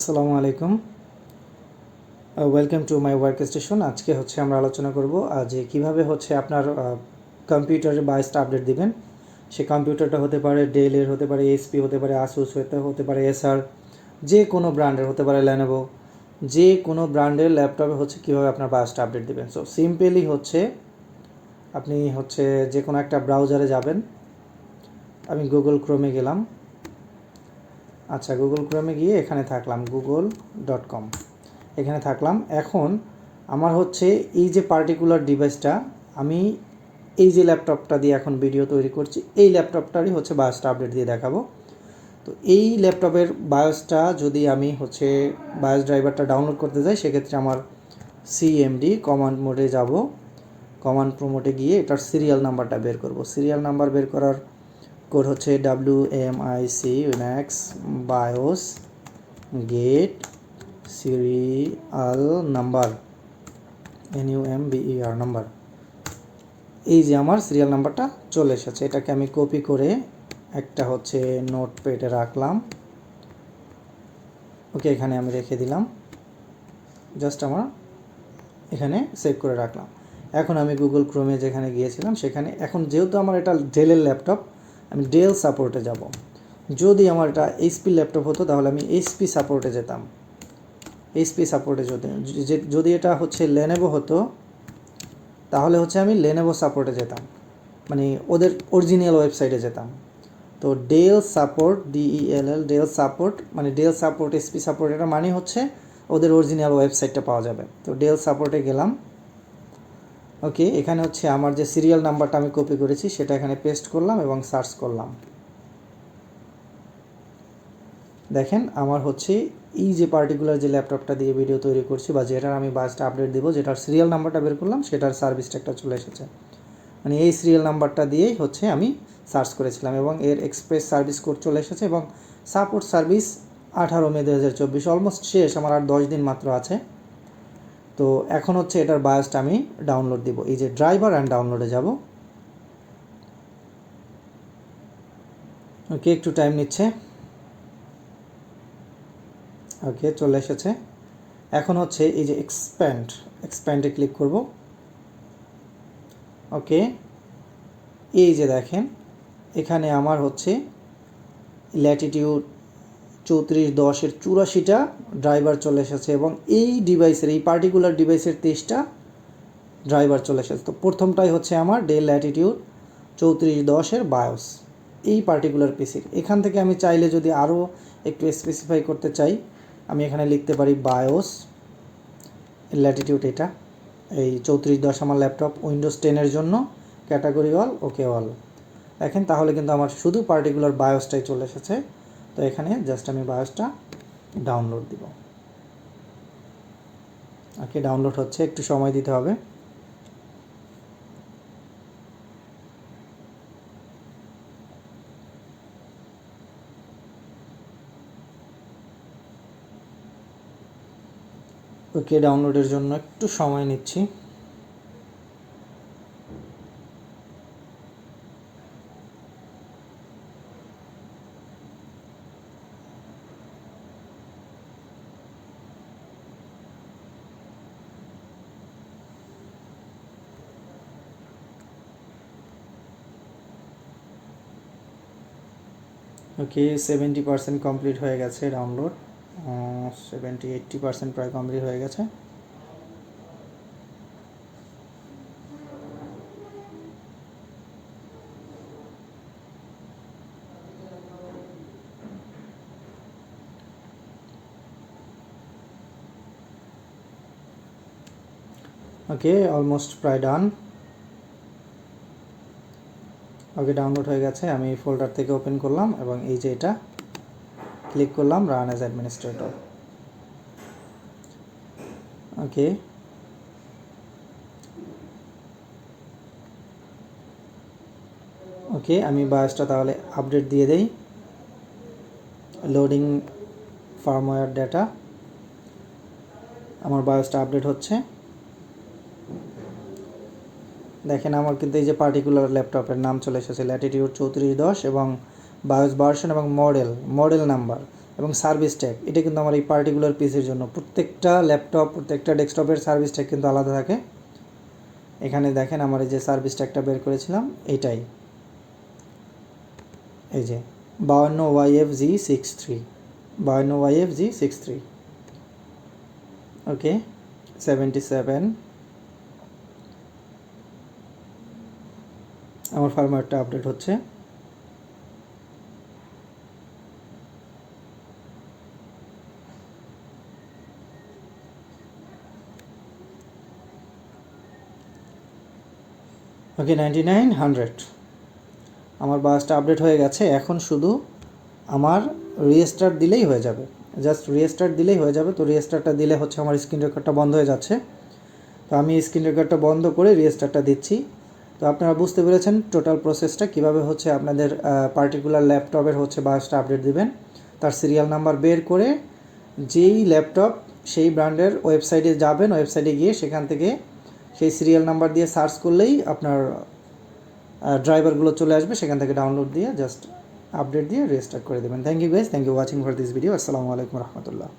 আসসালামু আলাইকুম, welcome to my work station. আজকে আমরা আলোচনা করব যে কীভাবে আপনার কম্পিউটারে বায়োসটা আপডেট দিবেন। সে কম্পিউটারটা হতে পারে ডেলের, হতে পারে এইচপি, হতে পারে আসুস, হতে পারে এসার, যে কোনো ব্র্যান্ডের, হতে পারে লেনোভো, যে কোনো ব্র্যান্ডের ল্যাপটপে কীভাবে আপনার বায়োসটা আপডেট দিবেন। সো সিম্পলি আপনি যে কোনো একটা ব্রাউজারে যাবেন। আমি গুগল ক্রোমে গেলাম। আচ্ছা, গুগল ক্রোমে গিয়ে এখানে থাকলাম, google.com এখানে থাকলাম। এখন আমার এই যে পার্টিকুলার ডিভাইসটা, আমি এই যে ল্যাপটপটা দিয়ে এখন ভিডিও তৈরি করছি, এই ল্যাপটপটারই বায়োসটা আপডেট দিয়ে দেখাবো। তো এই ল্যাপটপের বায়োসটা যদি আমি বায়োস ড্রাইভারটা ডাউনলোড করতে যাই, সেক্ষেত্রে আমার সিএমডি কমান্ড মোডে যাব। কমান্ড প্রোমোটে গিয়ে এটার সিরিয়াল নাম্বারটা বের করব। সিরিয়াল নাম্বার বের করার কোড WMIC উইনাক্স BIOS get serial number, NUMBER number. এই যে আমার সিরিয়াল নাম্বারটা চলে এসেছে। এটাকে আমি কপি করে একটা নোটপ্যাডে রাখলাম। ওকে, এখানে আমি রেখে দিলাম, জাস্ট আমার এখানে সেভ করে রাখলাম। এখন আমি গুগল ক্রোমে যেখানে গিয়েছিলাম সেখানে, এখন যেহেতু আমার এটা ডেলের ল্যাপটপ, আমি ডেল সাপোর্টে যাব। যদি আমার এটা এইচপি ল্যাপটপ হতো তাহলে আমি এইচপি সাপোর্টে যেতাম। এইচপি সাপোর্টে যদি এটা লেনোভো হতো তাহলে আমি লেনোভো সাপোর্টে যেতাম, মানে ওদের অরিজিনাল ওয়েবসাইটে যেতাম। তো Dell support, DELL, Dell support, মানে ডেল সাপোর্ট, এইচপি সাপোর্ট, এটা মানে ওদের অরিজিনাল ওয়েবসাইটটা পাওয়া যাবে। তো ডেল সাপোর্টে গেলাম। ওকে, এখানে আমার যে সিরিয়াল নাম্বারটা আমি কপি করেছি সেটা এখানে পেস্ট করলাম এবং সার্চ করলাম। দেখেন আমার এই যে পার্টিকুলার যে ল্যাপটপটা দিয়ে ভিডিও তৈরি করছি বা যেটার আমি বায়োসটা আপডেট দিব, যেটার সিরিয়াল নাম্বারটা বের করলাম, সেটার সার্ভিসটা একটা চলে এসেছে। মানে এই সিরিয়াল নাম্বারটা দিয়েই আমি সার্চ করেছিলাম এবং এর এক্সপ্রেস সার্ভিস কোড চলে এসেছে এবং সাপোর্ট সার্ভিস 18 মে 2024, অলমোস্ট শেষ, আমার আর 10 দিন মাত্র আছে। তো এখন এটার বায়োসটা আমি ডাউনলোড দিব। এই যে ড্রাইভার অ্যান্ড ডাউনলোডে যাব। ওকে, একটু টাইম নিচ্ছে। ওকে, চলে এসেছে। এখন এই যে এক্সপ্যান্ডে ক্লিক করব। ওকে, এই যে দেখেন এখানে আমার ল্যাটিটিউড 3410-এর 84টা ড্রাইভার চলে এসেছে এবং এই ডিভাইসের, এই পার্টিকুলার ডিভাইসের 23টা ড্রাইভার চলে এসেছে। তো প্রথমটাই আমার ডেল ল্যাটিটিউড 3410-এর বায়োস, এই পার্টিকুলার পিসির। এখান থেকে আমি চাইলে যদি আরও একটু স্পেসিফাই করতে চাই, আমি এখানে লিখতে পারি বায়োস ল্যাটিটিউড, এটা এই 3410 আমার ল্যাপটপ, উইন্ডোজ 10-এর জন্য, ক্যাটাগরি অল, ওকে অল। দেখেন তাহলে কিন্তু আমার শুধু পার্টিকুলার বায়োসটাই চলে এসেছে। তো এখানে জাস্ট আমি বায়োসটা ডাউনলোড দিব। ওকে, ডাউনলোড হচ্ছে, একটু সময় দিতে হবে। ওকে, ডাউনলোডের জন্য একটু সময় নিচ্ছি। ওকে, 70% কমপ্লিট হয়ে গেছে ডাউনলোড, 70-80% প্রায় কমপ্লিট হয়ে গেছে। ওকে, অলমোস্ট প্রায় ডান। ওকে, ডাউনলোড হয়ে গেছে। আমি এই ফোল্ডার থেকে ওপেন করলাম এবং এই যে এটা ক্লিক করলাম, রান অ্যাজ অ্যাডমিনিস্ট্রেটর। ওকে, ওকে, আমি বায়োসটা তাহলে আপডেট দিয়ে দেই। লোডিং ফার্মওয়্যার ডেটা, আমার বায়োসটা আপডেট হচ্ছে। দেখেন আমার কিন্তু এই যে পার্টিকুলার ল্যাপটপের নাম চলে এসেছে ল্যাটিটিউড 3410 এবং বায়োস ভার্সন এবং মডেল নাম্বার এবং সার্ভিস ট্যাগ, এটা কিন্তু আমার এই পার্টিকুলার পিসির জন্য। প্রত্যেকটা ল্যাপটপ, প্রত্যেকটা ডেস্কটপের সার্ভিস ট্যাগ কিন্তু আলাদা থাকে। এখানে দেখেন আমার এই যে সার্ভিস ট্যাগটা বের করেছিলাম এইটাই, এই যে 52YFG63, 52YFG63, ওকে 77। আমার ফার্মওয়্যারটা আপডেট হচ্ছে। ওকে 9900 আমার বাসটা আপডেট হয়ে গেছে। এখন শুধু আমার রিস্টার্ট দিলেই হয়ে যাবে, জাস্ট রিস্টার্ট দিলেই হয়ে যাবে। তো রিস্টার্টটা দিলে হচ্ছে আমার স্ক্রিন রেকর্ডটা বন্ধ হয়ে যাচ্ছে। তো আমি স্ক্রিন রেকর্ডটা বন্ধ করে রিস্টার্টটা দিচ্ছি। তো আপনারা বুঝতে পেরেছেন টোটাল প্রসেসটা কীভাবে হচ্ছে আপনাদের পার্টিকুলার ল্যাপটপের হচ্ছে বাসটা আপডেট দিবেন। তার সিরিয়াল নাম্বার বের করে যেই ল্যাপটপ সেই ব্র্যান্ডের ওয়েবসাইটে যাবেন, ওয়েবসাইটে গিয়ে সেখান থেকে সেই সিরিয়াল নাম্বার দিয়ে সার্চ করলেই আপনার ড্রাইভারগুলো চলে আসবে, সেখান থেকে ডাউনলোড দিয়ে জাস্ট আপডেট দিয়ে রেজিস্টার করে দেবেন। Thank you guys, thank you watching for this video. আসসালামু আলাইকুম রহমতুল্লাহ।